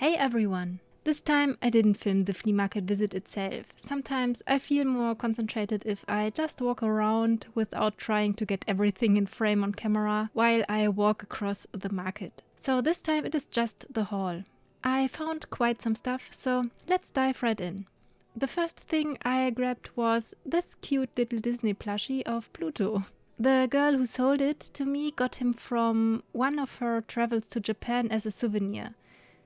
Hey everyone! This time I didn't film the flea market visit itself. Sometimes I feel more concentrated if I just walk around without trying to get everything in frame on camera while I walk across the market. So this time it is just the haul. I found quite some stuff, so let's dive right in. The first thing I grabbed was this cute little Disney plushie of Pluto. The girl who sold it to me got him from one of her travels to Japan as a souvenir.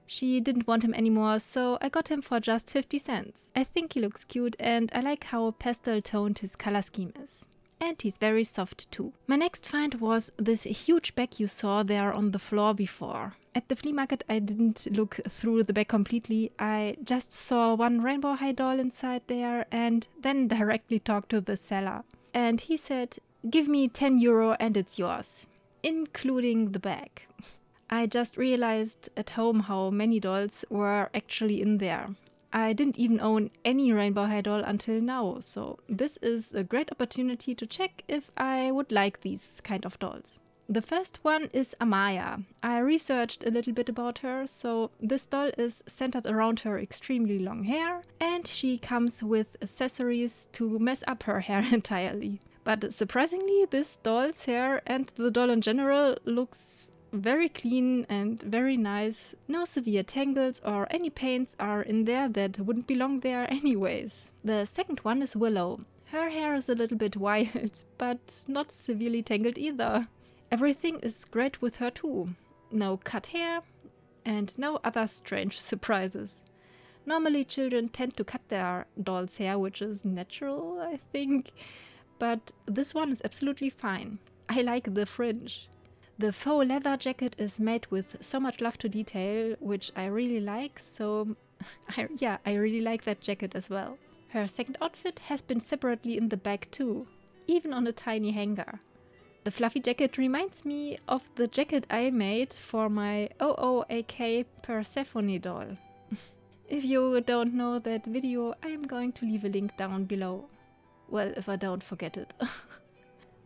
She didn't want him anymore, so I got him for just 50 cents. I think he looks cute and I like how pastel toned his color scheme is. And he's very soft too. My next find was this huge bag you saw there on the floor before. At the flea market I didn't look through the bag completely. I just saw one rainbow high doll inside there and then directly talked to the seller. And he said, "Give me 10 euro and it's yours, including the bag." I just realized at home how many dolls were actually in there. I didn't even own any rainbow high doll until now, so this is a great opportunity to check if I would like these kind of dolls. The first one is Amaya. I researched a little bit about her, so this doll is centered around her extremely long hair and she comes with accessories to mess up her hair entirely. But surprisingly, this doll's hair and the doll in general looks very clean and very nice. No severe tangles or any paints are in there that wouldn't belong there anyways. The second one is Willow. Her hair is a little bit wild, but not severely tangled either. Everything is great with her too. No cut hair and no other strange surprises. Normally children tend to cut their doll's hair, which is natural, I think, but this one is absolutely fine. I like the fringe. The faux leather jacket is made with so much love to detail, which I really like, so I really like that jacket as well. Her second outfit has been separately in the bag too, even on a tiny hanger. The fluffy jacket reminds me of the jacket I made for my OOAK Persephone doll. If you don't know that video, I'm going to leave a link down below. Well, if I don't forget it.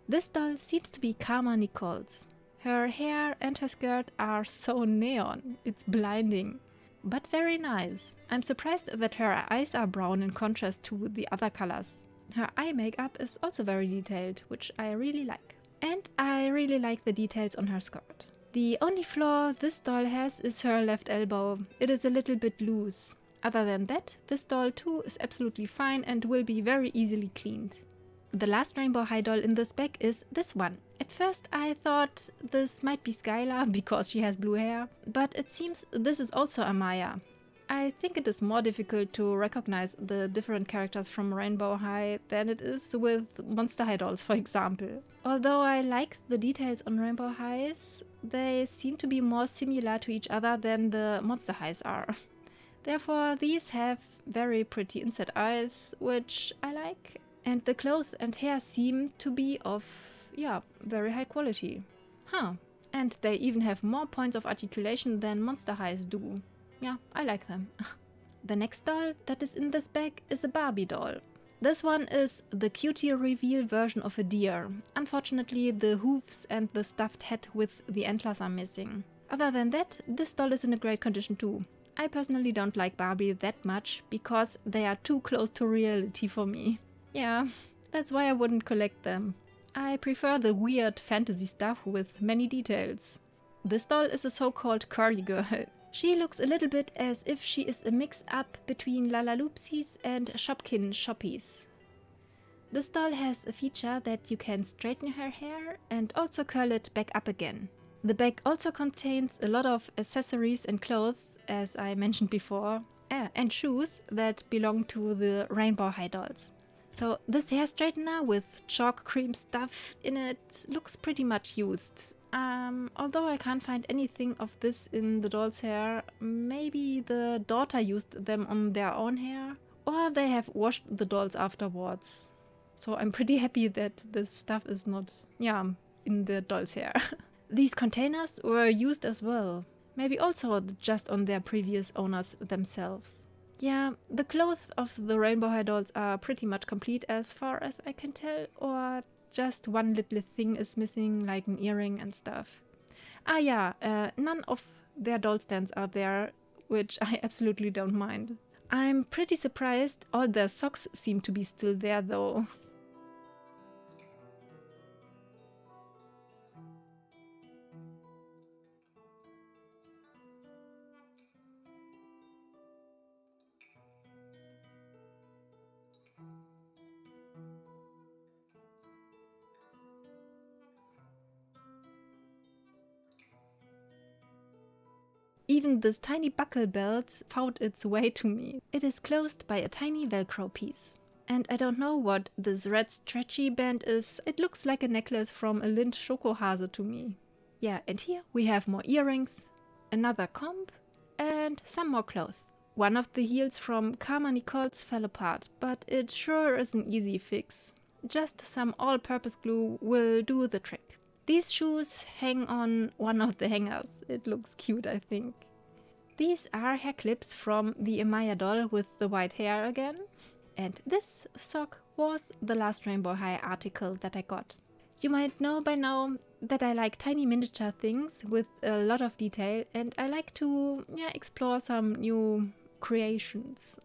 This doll seems to be Karma Nichols. Her hair and her skirt are so neon, it's blinding, but very nice. I'm surprised that her eyes are brown in contrast to the other colors. Her eye makeup is also very detailed, which I really like. And I really like the details on her skirt. The only flaw this doll has is her left elbow. It is a little bit loose. Other than that, this doll too is absolutely fine and will be very easily cleaned. The last rainbow high doll in this bag is this one. At first I thought this might be Skylar because she has blue hair, but it seems this is also Amaya. I think it is more difficult to recognize the different characters from Rainbow High than it is with Monster High dolls, for example. Although I like the details on Rainbow Highs, they seem to be more similar to each other than the Monster Highs are. Therefore these have very pretty inside eyes, which I like. And the clothes and hair seem to be of, very high quality. And they even have more points of articulation than Monster Highs do. Yeah, I like them. The next doll that is in this bag is a Barbie doll. This one is the cutie reveal version of a deer. Unfortunately, the hooves and the stuffed head with the antlers are missing. Other than that, this doll is in a great condition too. I personally don't like Barbie that much because they are too close to reality for me. Yeah, that's why I wouldn't collect them. I prefer the weird fantasy stuff with many details. This doll is a so-called curly girl. She looks a little bit as if she is a mix-up between Lalaloopsies and Shopkin Shoppies. This doll has a feature that you can straighten her hair and also curl it back up again. The bag also contains a lot of accessories and clothes, as I mentioned before, and shoes that belong to the Rainbow High dolls. So this hair straightener with chalk cream stuff in it looks pretty much used. Although I can't find anything of this in the doll's hair, maybe the daughter used them on their own hair, or they have washed the dolls afterwards. So I'm pretty happy that this stuff is not, in the doll's hair. These containers were used as well, maybe also just on their previous owners themselves. Yeah, the clothes of the Rainbow High dolls are pretty much complete as far as I can tell, or just one little thing is missing, like an earring and stuff. None of their doll stands are there, which I absolutely don't mind. I'm pretty surprised all their socks seem to be still there though. Even this tiny buckle belt found its way to me. It is closed by a tiny velcro piece. And I don't know what this red stretchy band is. It looks like a necklace from a Lind Schokohase to me. Yeah, and here we have more earrings, another comb, and some more clothes. One of the heels from Karma Nicole's fell apart, but it sure is an easy fix. Just some all-purpose glue will do the trick. These shoes hang on one of the hangers. It looks cute, I think. These are hair clips from the Amaya doll with the white hair again. And this sock was the last Rainbow High article that I got. You might know by now that I like tiny miniature things with a lot of detail, and I like to explore some new creations.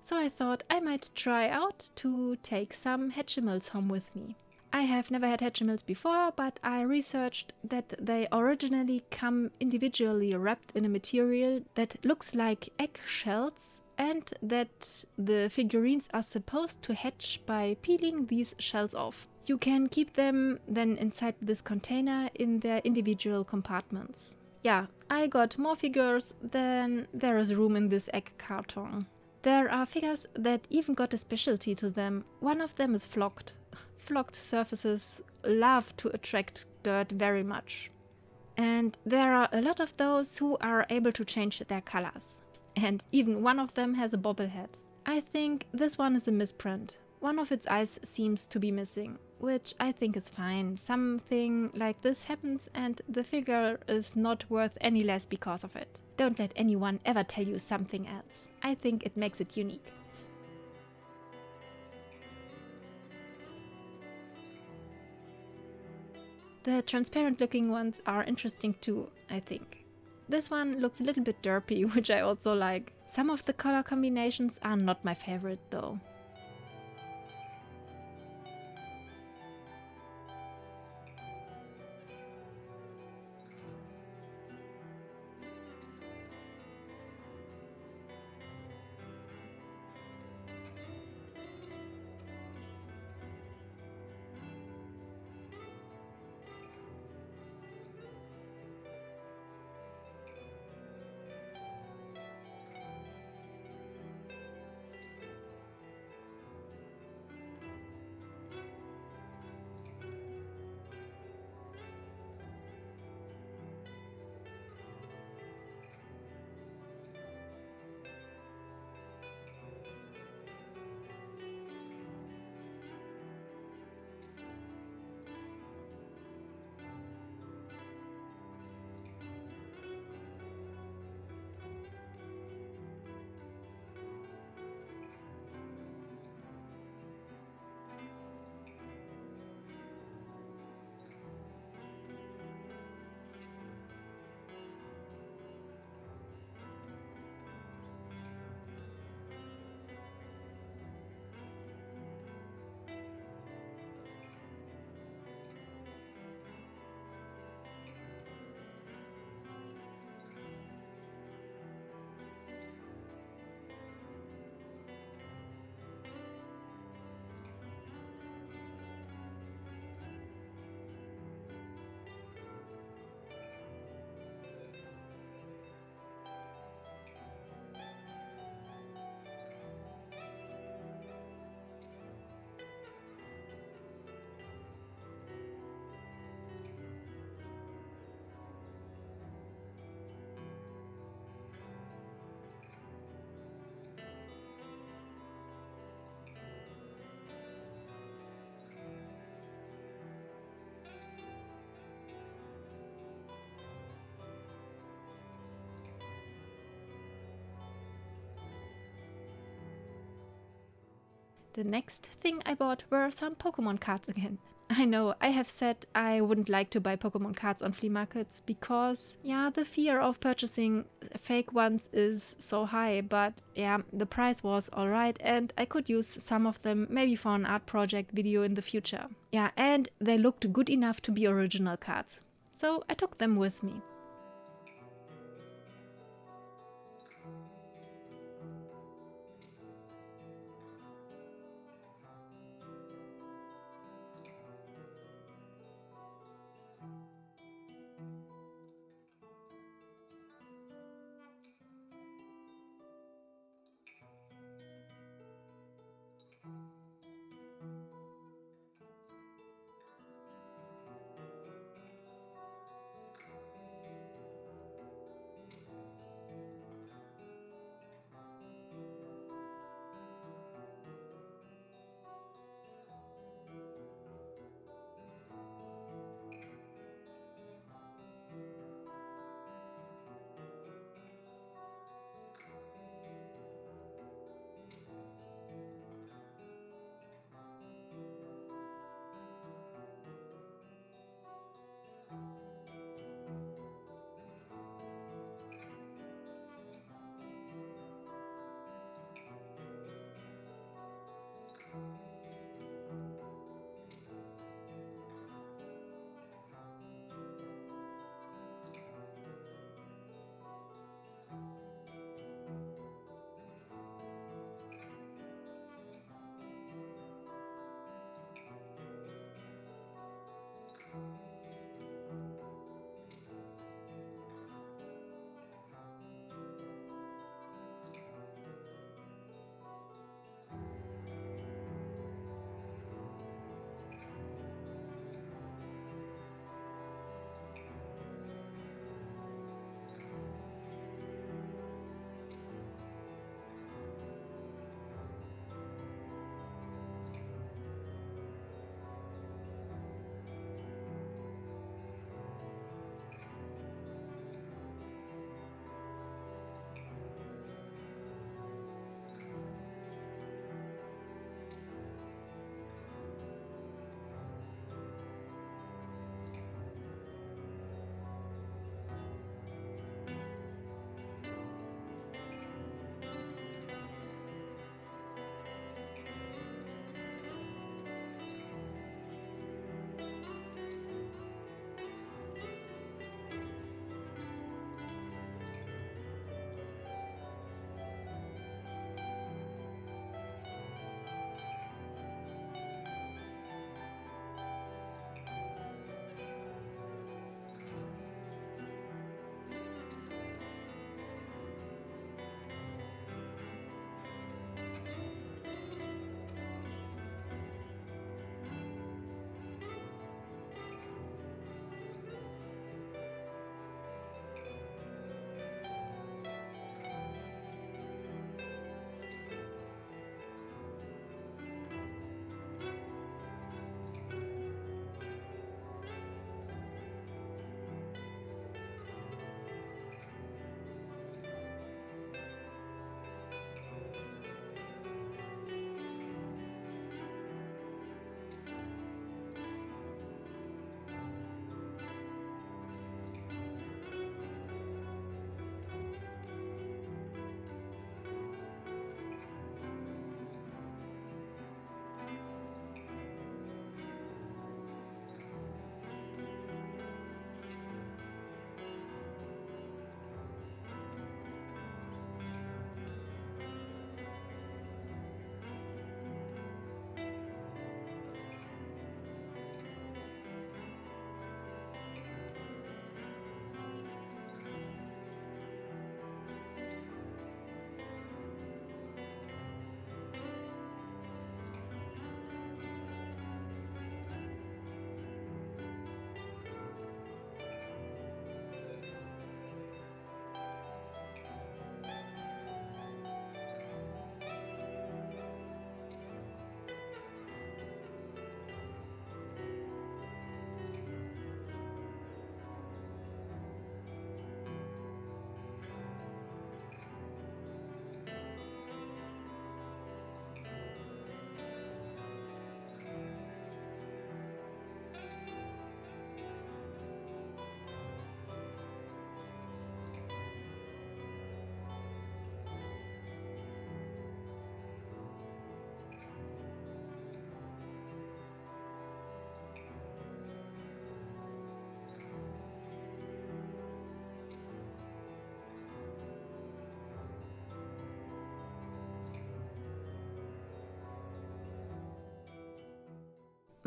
So I thought I might try out to take some Hatchimals home with me. I have never had Hatchimals before, but I researched that they originally come individually wrapped in a material that looks like eggshells, and that the figurines are supposed to hatch by peeling these shells off. You can keep them then inside this container in their individual compartments. Yeah, I got more figures than there is room in this egg carton. There are figures that even got a specialty to them. One of them is flocked. Flocked surfaces love to attract dirt very much. And there are a lot of those who are able to change their colors. And even one of them has a bobblehead. I think this one is a misprint. One of its eyes seems to be missing, which I think is fine. Something like this happens and the figure is not worth any less because of it. Don't let anyone ever tell you something else. I think it makes it unique. The transparent looking ones are interesting too, I think. This one looks a little bit derpy, which I also like. Some of the color combinations are not my favorite though. The next thing I bought were some Pokemon cards again. I know, I have said I wouldn't like to buy Pokemon cards on flea markets because, yeah, the fear of purchasing fake ones is so high, but yeah, the price was alright and I could use some of them maybe for an art project video in the future. Yeah, and they looked good enough to be original cards. So I took them with me.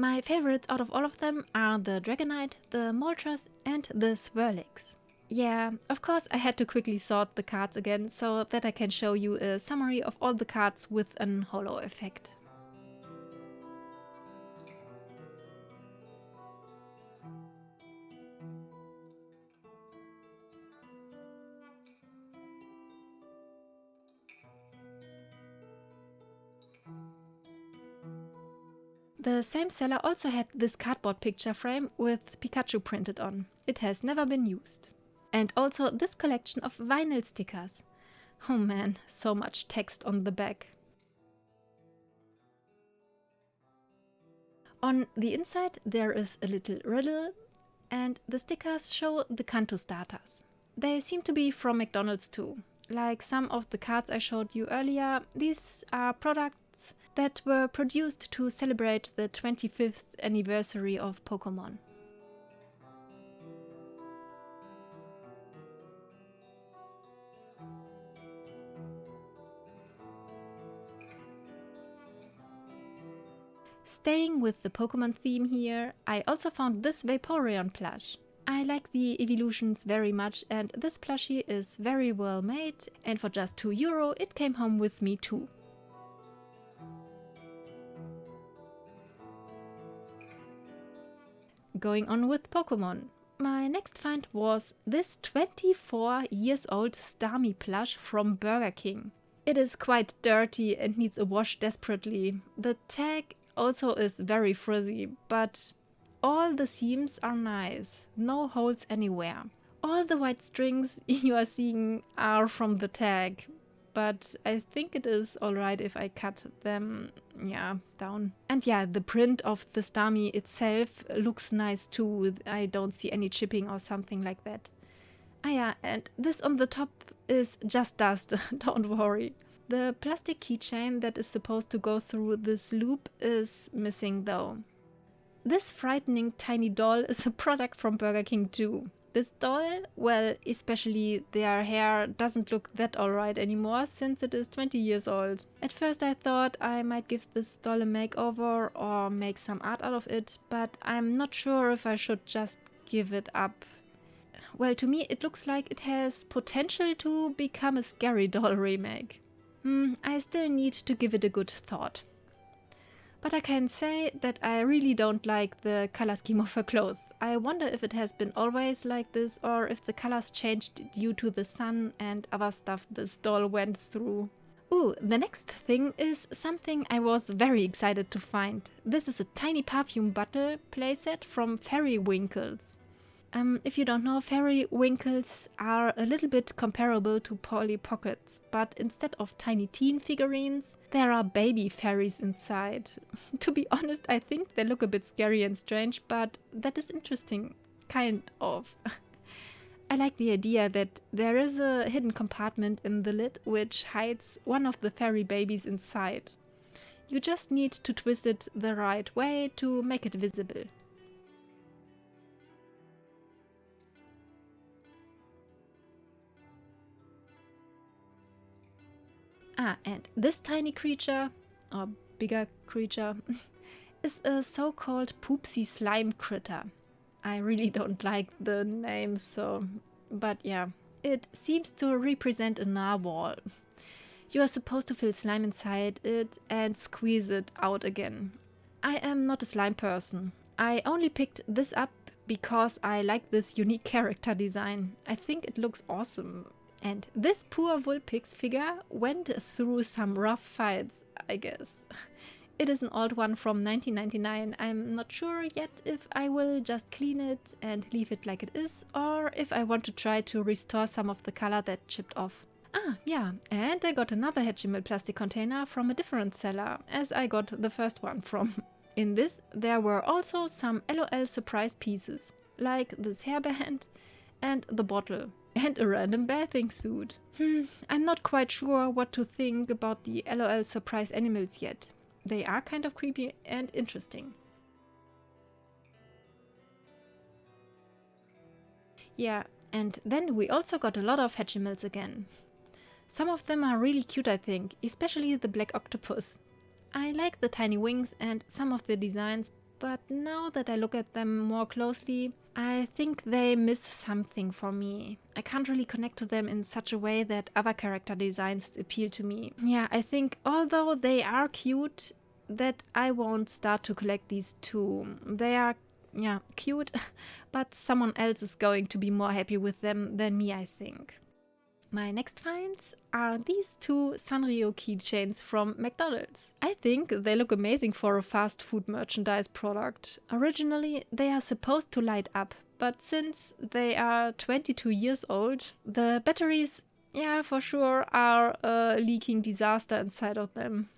My favorites out of all of them are the Dragonite, the Moltres and the Swirlix. Yeah, of course I had to quickly sort the cards again so that I can show you a summary of all the cards with an holo effect. The same seller also had this cardboard picture frame with Pikachu printed on. It has never been used. And also this collection of vinyl stickers. Oh man, so much text on the back. On the inside there is a little riddle and the stickers show the Kanto starters. They seem to be from McDonald's too. Like some of the cards I showed you earlier, these are products that were produced to celebrate the 25th anniversary of Pokémon. Staying with the Pokémon theme here, I also found this Vaporeon plush. I like the evolutions very much and this plushie is very well made and for just €2 it came home with me too. Going on with Pokémon. My next find was this 24 years old Starmie plush from Burger King. It is quite dirty and needs a wash desperately. The tag also is very frizzy, but all the seams are nice, no holes anywhere. All the white strings you are seeing are from the tag, but I think it is alright if I cut them, down. And yeah, the print of the Starmie itself looks nice too. I don't see any chipping or something like that. Ah yeah, and this on the top is just dust, don't worry. The plastic keychain that is supposed to go through this loop is missing though. This frightening tiny doll is a product from Burger King too. This doll, well, especially their hair doesn't look that alright anymore since it is 20 years old. At first I thought I might give this doll a makeover or make some art out of it, but I'm not sure if I should just give it up. Well, to me it looks like it has potential to become a Scary Doll remake. I still need to give it a good thought. But I can say that I really don't like the color scheme of her clothes. I wonder if it has been always like this or if the colors changed due to the sun and other stuff this doll went through. Ooh, the next thing is something I was very excited to find. This is a tiny perfume bottle playset from Fairy Wrinkles. If you don't know, Fairy Wrinkles are a little bit comparable to Polly Pockets, but instead of tiny teen figurines, there are baby fairies inside. To be honest, I think they look a bit scary and strange, but that is interesting. Kind of. I like the idea that there is a hidden compartment in the lid which hides one of the fairy babies inside. You just need to twist it the right way to make it visible. And this tiny creature, or bigger creature, is a so-called poopsie slime critter. I really don't like the name, but yeah. It seems to represent a narwhal. You are supposed to fill slime inside it and squeeze it out again. I am not a slime person. I only picked this up because I like this unique character design. I think it looks awesome. And this poor Vulpix figure went through some rough fights, I guess. It is an old one from 1999. I'm not sure yet if I will just clean it and leave it like it is, or if I want to try to restore some of the color that chipped off. Yeah, and I got another Hatchimal plastic container from a different seller, as I got the first one from. In this, there were also some LOL surprise pieces, like this hairband and the bottle. And a random bathing suit. I'm not quite sure what to think about the LOL surprise animals yet. They are kind of creepy and interesting. Yeah, and then we also got a lot of Hatchimals again. Some of them are really cute, I think, especially the black octopus. I like the tiny wings and some of the designs, but now that I look at them more closely, I think they miss something for me. I can't really connect to them in such a way that other character designs appeal to me. Yeah, I think although they are cute, that I won't start to collect these two. They are, yeah, cute, but someone else is going to be more happy with them than me, I think. My next finds are these two Sanrio keychains from McDonald's. I think they look amazing for a fast food merchandise product. Originally, they are supposed to light up, but since they are 22 years old, the batteries, yeah, for sure, are a leaking disaster inside of them.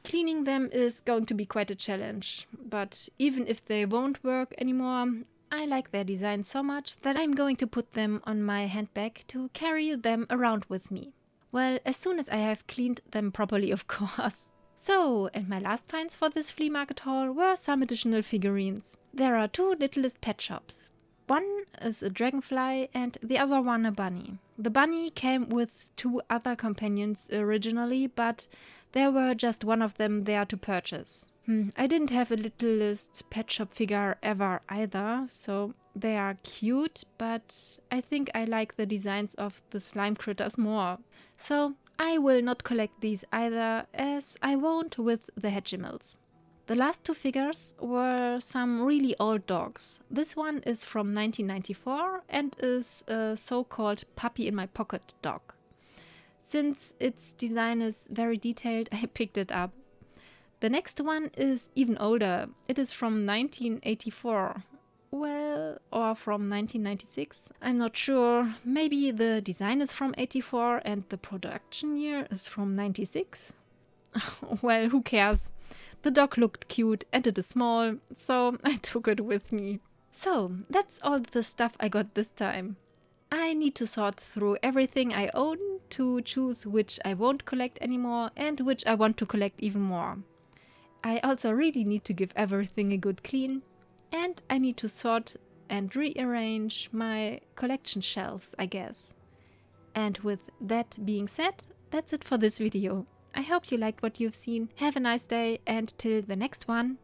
Cleaning them is going to be quite a challenge, but even if they won't work anymore, I like their design so much that I'm going to put them on my handbag to carry them around with me. Well, as soon as I have cleaned them properly, of course. So, and my last finds for this flea market haul were some additional figurines. There are two littlest pet shops. One is a dragonfly and the other one a bunny. The bunny came with two other companions originally, but there were just one of them there to purchase. I didn't have a littlest pet shop figure ever either, so they are cute, but I think I like the designs of the slime critters more. So I will not collect these either, as I won't with the Hatchimals. The last two figures were some really old dogs. This one is from 1994 and is a so-called puppy in my pocket dog. Since its design is very detailed, I picked it up. The next one is even older. It is from 1984. Well, or from 1996. I'm not sure. Maybe the design is from 84 and the production year is from 96. Well, who cares? The dog looked cute and it is small, so I took it with me. So, that's all the stuff I got this time. I need to sort through everything I own to choose which I won't collect anymore and which I want to collect even more. I also really need to give everything a good clean, and I need to sort and rearrange my collection shelves, I guess. And with that being said, that's it for this video. I hope you liked what you've seen. Have a nice day, and till the next one.